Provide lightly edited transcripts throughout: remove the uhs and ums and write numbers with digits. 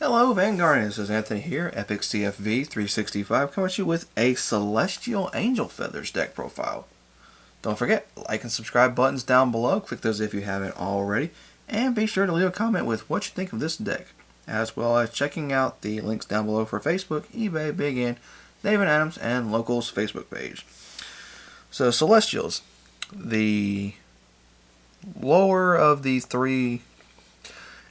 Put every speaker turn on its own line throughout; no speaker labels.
Hello Vanguard, this is Anthony here, Epic CFV 365, coming at you with a Celestial Angel Feathers deck profile. Don't forget, like and subscribe buttons down below, click those if you haven't already, and be sure to leave a comment with what you think of this deck, as well as checking out the links down below for Facebook, eBay, Big N, David Adams, and Locals Facebook page. So Celestials, the lower of the three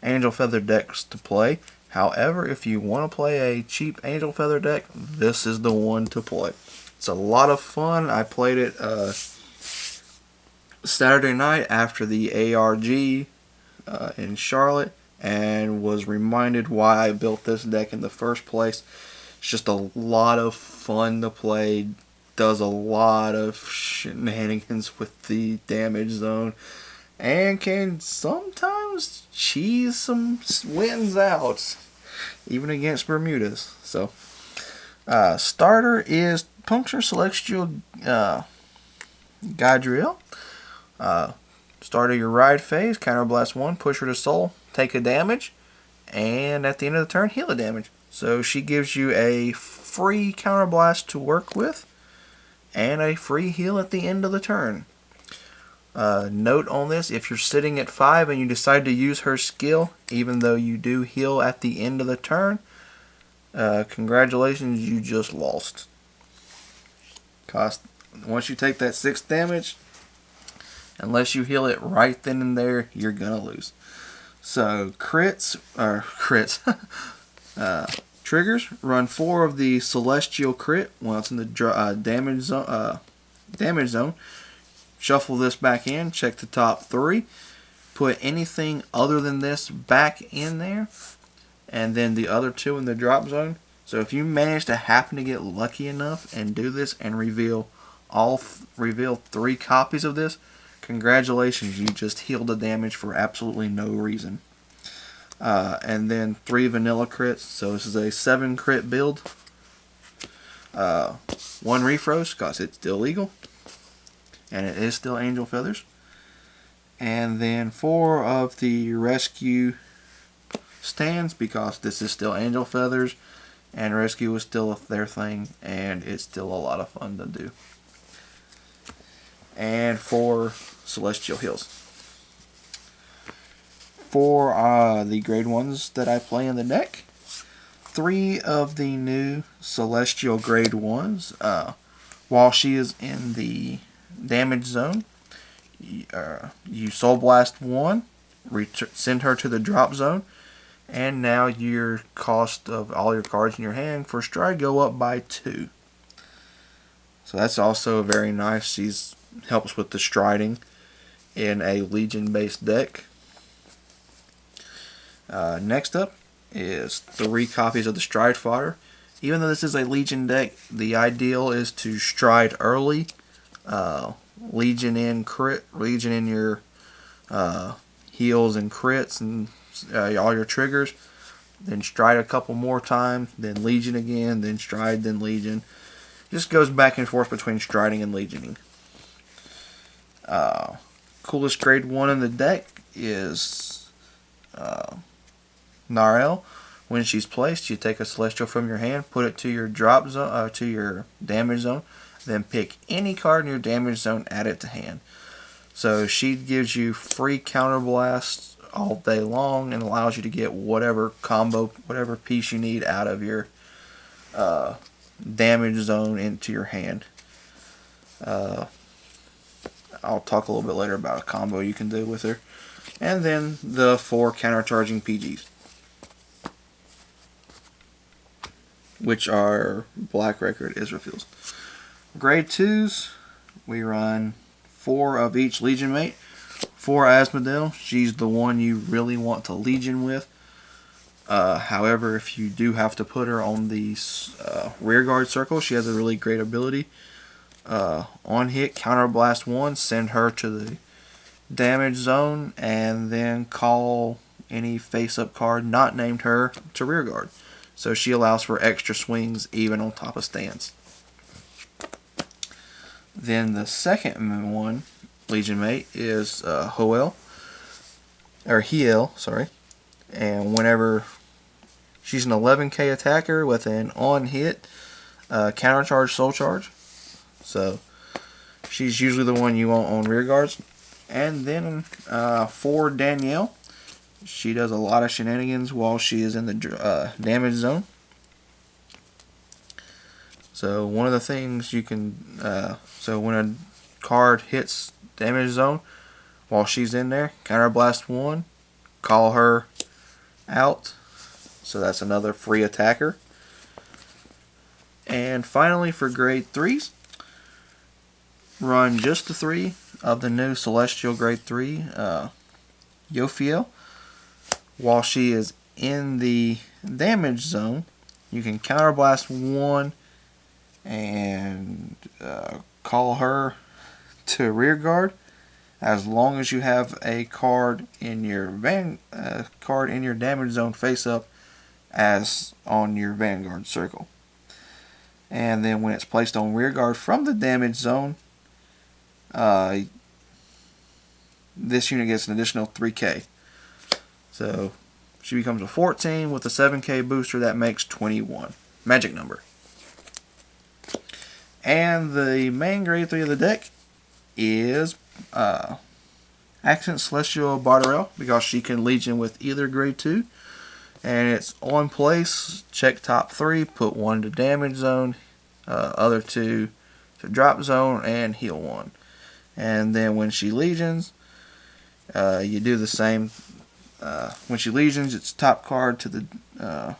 Angel Feather decks to play. However, if you want to play a cheap Angel Feather deck, this is the one to play. It's a lot of fun. I played it Saturday night after the ARG in Charlotte and was reminded why I built this deck in the first place. It's just a lot of fun to play. Does a lot of shenanigans with the damage zone and can sometimes cheese some wins out, even against Bermudas. So, starter is Puncture Celestial Gadriel. Start of your ride phase, counterblast 1, push her to soul, take a damage, and at the end of the turn, heal a damage. So she gives you a free counterblast to work with, and a free heal at the end of the turn. Note on this, if you're sitting at 5 and you decide to use her skill, even though you do heal at the end of the turn, congratulations, you just lost. Once you take that 6 damage, unless you heal it right then and there, you're going to lose. So, triggers, run 4 of the Celestial Crit while it's in the damage zone. Shuffle this back in, check the top 3, put anything other than this back in there, and then the other 2 in the drop zone. So if you manage to happen to get lucky enough and do this and reveal 3 copies of this, congratulations, you just healed the damage for absolutely no reason. And then 3 vanilla crits, so this is a 7 crit build. 1 refroze, because it's still legal. And it is still Angel Feathers. And then 4 of the rescue stands, because this is still Angel Feathers and rescue is still their thing and it's still a lot of fun to do. And 4 Celestial Heals. For the grade 1s that I play in the deck, 3 of the new Celestial grade 1s, while she is in the damage zone, you Soul Blast 1, send her to the drop zone, and now your cost of all your cards in your hand for stride go up by 2. So that's also very nice. She helps with the striding in a Legion based deck. Next up is 3 copies of the Stride Fodder. Even though this is a Legion deck, the ideal is to stride early. Legion in your heals and crits and all your triggers, then stride a couple more times, then Legion again, then stride, then Legion. Just goes back and forth between striding and legioning. Coolest grade 1 in the deck is Narelle. When she's placed, you take a Celestial from your hand, put it to your drop zone, to your damage zone, then pick any card in your damage zone, add it to hand. So she gives you free counterblasts all day long and allows you to get whatever combo, whatever piece you need out of your damage zone into your hand. I'll talk a little bit later about a combo you can do with her. And then the 4 countercharging PGs, which are Black Record Israfils. Grade 2s, we run 4 of each Legion mate. For Asmodel, she's the one you really want to Legion with. However, if you do have to put her on the rear guard circle, she has a really great ability. On hit, counterblast 1, send her to the damage zone, and then call any face-up card not named her to rear guard. So she allows for extra swings even on top of stands. Then the second one, Legion mate, is Hiel, sorry. And whenever She's an 11k attacker with an on-hit counter charge, soul charge. So she's usually the one you want on rear guards. And then for Danielle, she does a lot of shenanigans while she is in the damage zone. So one of the things you can, so when a card hits damage zone while she's in there, counterblast 1, call her out. So that's another free attacker. And finally for grade 3s, run just the 3 of the new Celestial grade 3 Yophiel. While she is in the damage zone, you can counterblast 1 and call her to rear guard, as long as you have a card in your damage zone face up as on your vanguard circle. And then when it's placed on rear guard from the damage zone, this unit gets an additional 3k. So she becomes a 14 with a 7k booster. That makes 21. Magic number. And the main grade 3 of the deck is Accent Celestial Bardarelle, because she can Legion with either grade 2. And it's on place. Check top 3, put 1 to damage zone, other 2 to drop zone, and heal 1. And then when she Legions, you do the same. When she Legions, it's top card to the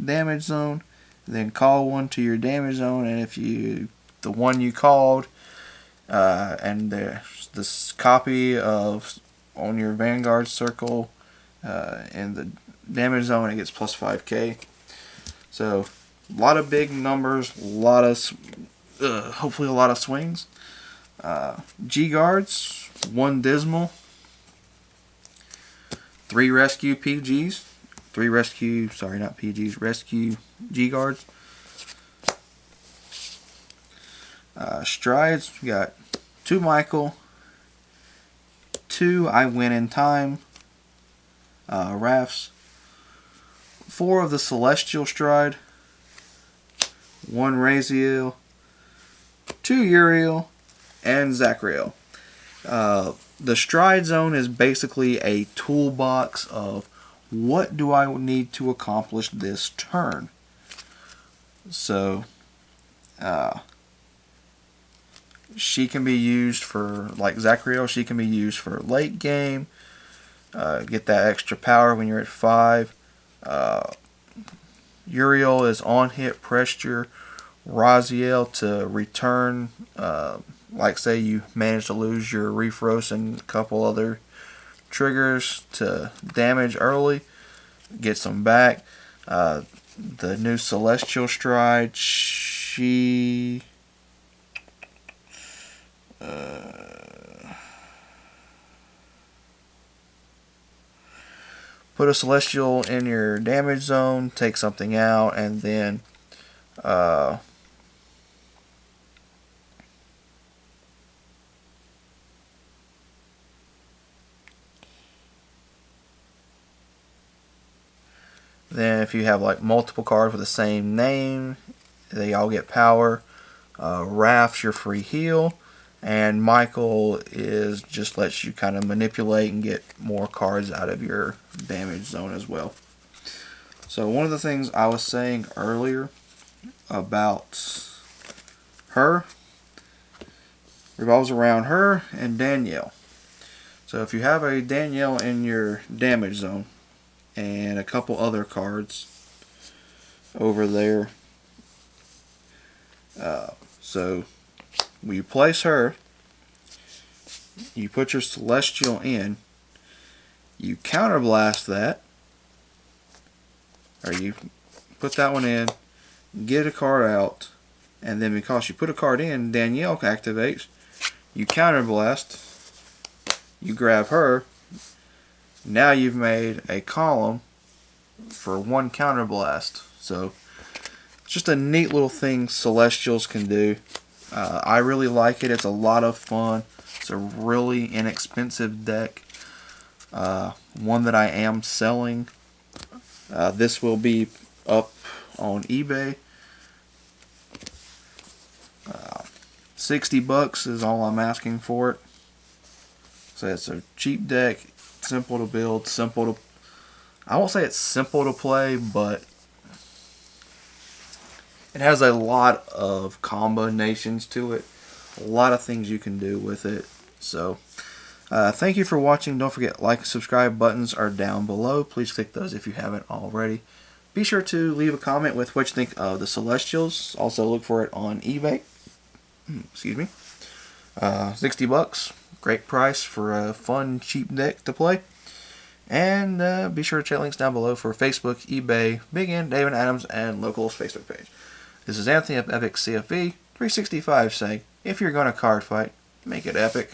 damage zone, then call 1 to your damage zone, and if the one you called, and there's this copy of on your Vanguard circle in the damage zone, it gets plus 5k. So a lot of big numbers, a lot of hopefully a lot of swings. G guards, 1 Dismal, 3 rescue PGs, 3 rescue, sorry, not PGs, rescue G guards. Strides, we got 2 Michael, 2 I Win in Time, Rafts, 4 of the Celestial Stride, 1 Raziel, 2 Uriel, and Zachriel. The Stride Zone is basically a toolbox of what do I need to accomplish this turn. So she can be used for, like Zachriel, she can be used for late game, get that extra power when you're at 5. Uriel is on hit pressure Raziel to return, like say you manage to lose your Refrost and a couple other triggers to damage early, get some back. The new Celestial Stride, she put a Celestial in your damage zone, take something out, and then if you have like multiple cards with the same name, they all get power. Raph's your free heal, and Michael is just lets you kind of manipulate and get more cards out of your damage zone as well. So one of the things I was saying earlier about her revolves around her and Danielle. So if you have a Danielle in your damage zone and a couple other cards over there, so when you place her, you put your Celestial in, you counterblast that, or you put that one in, get a card out, and then because you put a card in, Danielle activates, you counterblast, you grab her, now you've made a column for 1 counterblast. So it's just a neat little thing Celestials can do. I really like it. It's a lot of fun. It's a really inexpensive deck. One that I am selling This will be up on eBay. 60 bucks is all I'm asking for it. So it's a cheap deck, simple to build, simple to... I won't say it's simple to play, but it has a lot of combinations to it. A lot of things you can do with it. So, thank you for watching. Don't forget, like and subscribe buttons are down below. Please click those if you haven't already. Be sure to leave a comment with what you think of the Celestials. Also look for it on eBay. Excuse me. 60 bucks. Great price for a fun, cheap deck to play. And be sure to check links down below for Facebook, eBay, Big N, David Adams, and Locals Facebook page. This is Anthony of Epic CFE 365 saying, if you're going to card fight, make it epic.